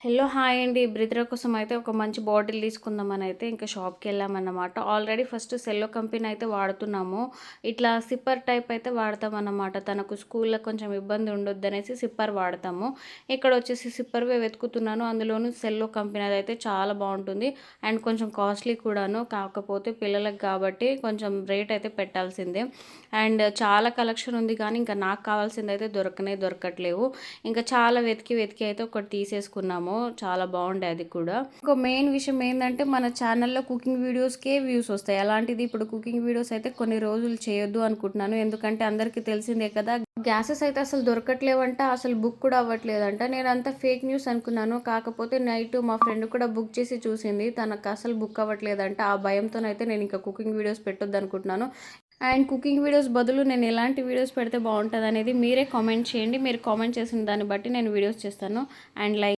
Hello! Hi అండి. బ్రిదర్ కోసం అయితే ఒక మంచి బాటిల్ తీసుకుందామని అయితే ఇంకా షాప్‌కెళ్ళామన్నమాట. ఆల్రెడీ ఫస్ట్ సెల్లో కంపెనీ అయితే వాడుతున్నాము. ఇట్లా సిప్పర్ టైప్ అయితే వాడతామన్నమాట. తనకు స్కూల్‌లో కొంచెం ఇబ్బంది ఉండొద్దనేసి సిప్పర్ వాడతాము. ఇక్కడొచ్చేసి సిప్పర్‌వే వెతుకుతున్నాను. అందులోనూ సెల్లో కంపెనీ అదైతే చాలా బావుంటుంది. అండ్ కొంచెం కాస్ట్‌లీ కూడాను. కాకపోతే పిల్లలకి కాబట్టి కొంచెం రేట్ అయితే పెట్టాల్సిందే. అండ్ చాలా కలెక్షన్ ఉంది కానీ ఇంకా నాకు కావాల్సిందయితే దొరకట్లేవు. ఇంకా చాలా వెతికి వెతికి అయితే ఒకటి తీసేసుకున్నాము. చాలా బాగుండే అది కూడా. ఇంకో మెయిన్ విషయం ఏందంటే మన ఛానల్‌లో కుకింగ్ వీడియోస్‌కే వ్యూస్ వస్తాయి. అలాంటిది ఇప్పుడు కుకింగ్ వీడియోస్ అయితే కొన్ని రోజులు చేయొద్దు అనుకుంటున్నాను. ఎందుకంటే అందరికీ తెలిసిందే కదా! గ్యాసెస్ అయితే అసలు దొరకట్లేవంట. అసలు బుక్ కూడా అవ్వట్లేదంట. నేనంతా ఫేక్ న్యూస్ అనుకున్నాను. కాకపోతే నైట్ మా ఫ్రెండ్ కూడా బుక్ చేసి చూసింది. తనకు అసలు బుక్ అవ్వట్లేదంట. ఆ భయంతోనైతే నేను ఇంకా కుకింగ్ వీడియోస్ పెట్టొద్దనుకుంటున్నాను. అండ్ కుకింగ్ వీడియోస్ బదులు నేను ఎలాంటి వీడియోస్ పెడితే బాగుంటుందనేది మీరే కామెంట్ చేయండి. మీరు కామెంట్ చేసిన దాన్ని బట్టి నేను వీడియోస్ చేస్తాను. And like